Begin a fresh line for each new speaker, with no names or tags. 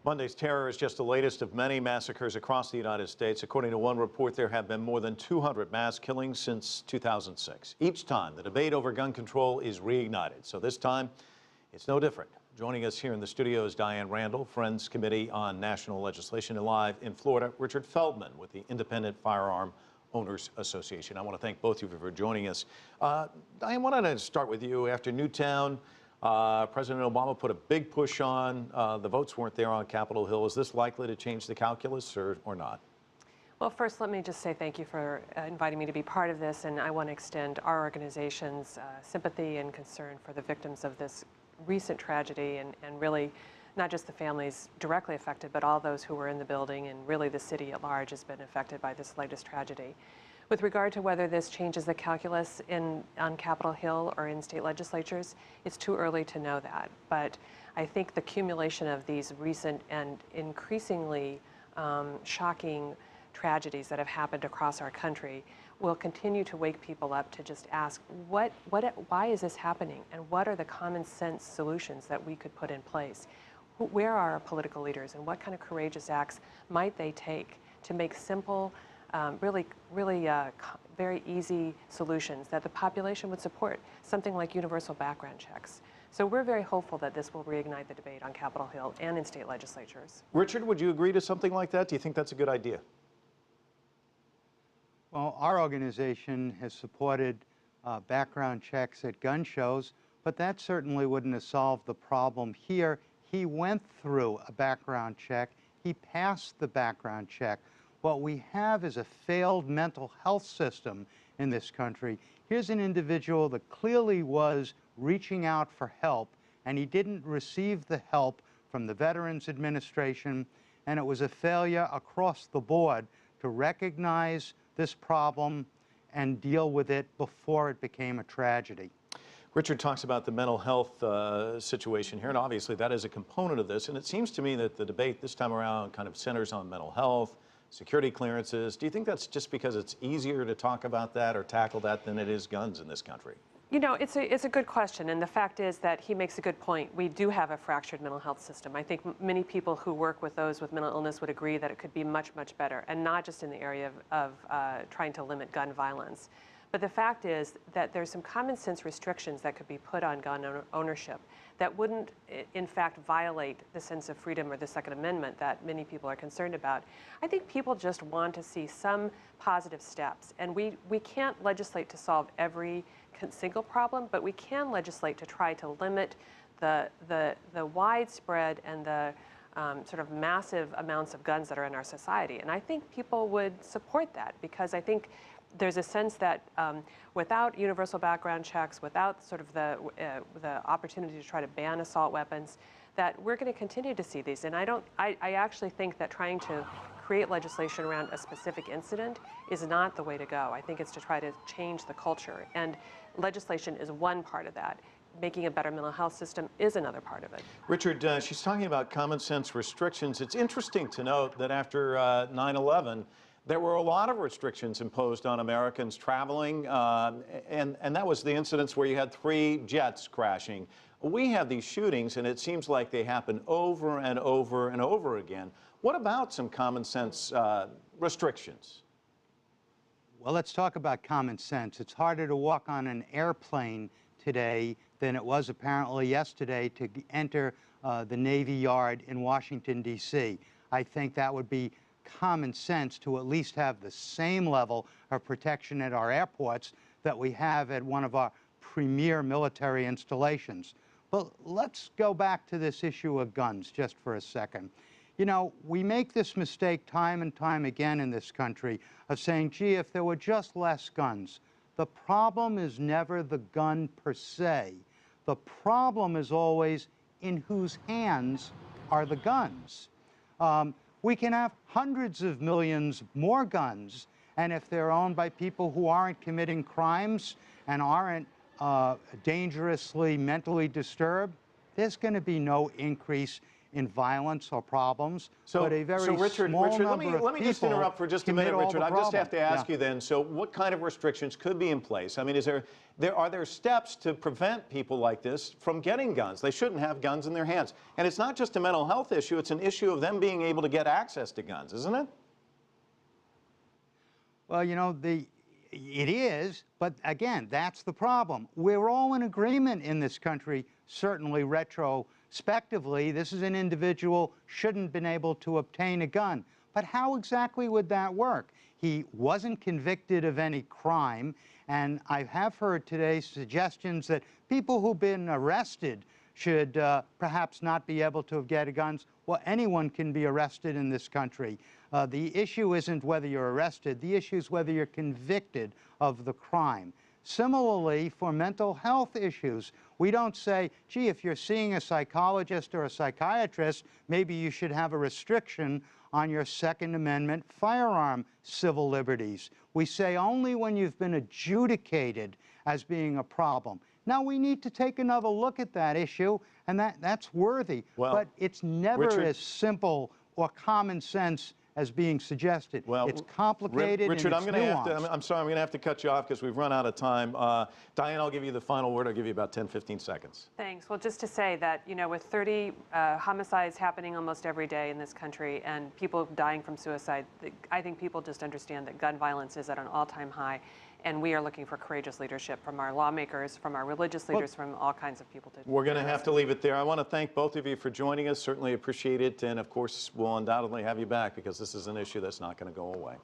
Monday's terror is just the latest of many massacres across the United States. According to one report, there have been more than 200 mass killings since 2006. Each time, the debate over gun control is reignited. So this time, it's no different. Joining us here in the studio is Diane Randall, Friends Committee on National Legislation, and live in Florida, Richard Feldman with the Independent Firearm Owners Association. I want to thank both of you for joining us. Diane, why don't I start with you? After Newtown, President Obama put a big push on. The votes weren't there on Capitol Hill. Is this likely to change the calculus or not?
Well, first, let me just say thank you for inviting me to be part of this, and I want to extend our organization's sympathy and concern for the victims of this recent tragedy, and really not just the families directly affected, but all those who were in the building, and really the city at large has been affected by this latest tragedy. With regard to whether this changes the calculus on Capitol Hill or in state legislatures, it's too early to know that. But I think the accumulation of these recent and increasingly shocking tragedies that have happened across our country will continue to wake people up to just ask, why is this happening? And what are the common sense solutions that we could put in place? Where are our political leaders, and what kind of courageous acts might they take to make simple, really very easy solutions that the population would support, something like universal background checks. So we're very hopeful that this will reignite the debate on Capitol Hill and in state legislatures.
Richard, would you agree to something like that? Do you think that's a good idea?
Well, our organization has supported background checks at gun shows, but that certainly wouldn't have solved the problem here. He went through a background check. He passed the background check. What we have is a failed mental health system in this country. Here's an individual that clearly was reaching out for help, and he didn't receive the help from the Veterans Administration, and it was a failure across the board to recognize this problem and deal with it before it became a tragedy.
Richard talks about the mental health situation here, and obviously that is a component of this, and it seems to me that the debate this time around kind of centers on mental health, security clearances. Do you think that's just because it's easier to talk about that or tackle that than it is guns in this country?
You know, it's a good question, and the fact is that he makes a good point. We do have a fractured mental health system. I think many people who work with those with mental illness would agree that it could be much, much better, and not just in the area of trying to limit gun violence. But the fact is that there's some common sense restrictions that could be put on gun ownership that wouldn't, in fact, violate the sense of freedom or the Second Amendment that many people are concerned about. I think people just want to see some positive steps, and we can't legislate to solve every single problem, but we can legislate to try to limit the widespread and the sort of massive amounts of guns that are in our society. And I think people would support that, because I think there's a sense that without universal background checks, without sort of the opportunity to try to ban assault weapons, that we're going to continue to see these. And I actually think that trying to create legislation around a specific incident is not the way to go. I think it's to try to change the culture. And legislation is one part of that. Making a better mental health system is another part of it.
Richard, she's talking about common sense restrictions. It's interesting to note that after 9/11, there were a lot of restrictions imposed on Americans traveling, and that was the incidents where you had 3 jets crashing. We have these shootings, and it seems like they happen over and over and over again. What about some common sense restrictions?
Well, let's talk about common sense. It's harder to walk on an airplane today than it was apparently yesterday to enter the Navy Yard in Washington, D.C. I think that would be common sense to at least have the same level of protection at our airports that we have at one of our premier military installations. But let's go back to this issue of guns just for a second. You know, we make this mistake time and time again in this country of saying, gee, if there were just less guns. The problem is never the gun per se. The problem is always in whose hands are the guns. We can have hundreds of millions more guns, and if they're owned by people who aren't committing crimes and aren't dangerously mentally disturbed, there's going to be no increase in violence or problems, but a very
Richard,
small
Richard,
number
let me
of
just
people
interrupt for just a
commit
minute,
all
Richard.
the
I just have to
problem.
ask you then, so what kind of restrictions could be in place? I mean, are there steps to prevent people like this from getting guns? They shouldn't have guns in their hands. And it's not just a mental health issue, it's an issue of them being able to get access to guns, isn't it?
Well, you know, it is, but again, that's the problem. We're all in agreement in this country, certainly retrospectively, this is an individual shouldn't have been able to obtain a gun. But how exactly would that work? He wasn't convicted of any crime, and I have heard today suggestions that people who've been arrested should perhaps not be able to get guns. Well, anyone can be arrested in this country. The issue isn't whether you're arrested, the issue is whether you're convicted of the crime. Similarly, for mental health issues, we don't say, gee, if you're seeing a psychologist or a psychiatrist, maybe you should have a restriction on your Second Amendment firearm civil liberties. We say only when you've been adjudicated as being a problem. Now, we need to take another look at that issue, and that's worthy.
Well,
but it's never
Richard,
as simple or common sense as being suggested.
Well,
it's complicated
Richard,
and it's nuanced.
I'm sorry, I'm going to have to cut you off because we've run out of time. Diane, I'll give you the final word. I'll give you about 10, 15 seconds.
Thanks. Well, just to say that, you know, with 30 homicides happening almost every day in this country and people dying from suicide, I think people just understand that gun violence is at an all-time high. And we are looking for courageous leadership from our lawmakers, from our religious leaders, from all kinds of people.
We're going to have to leave it there. I want to thank both of you for joining us. Certainly appreciate it. And of course, we'll undoubtedly have you back because this is an issue that's not going to go away.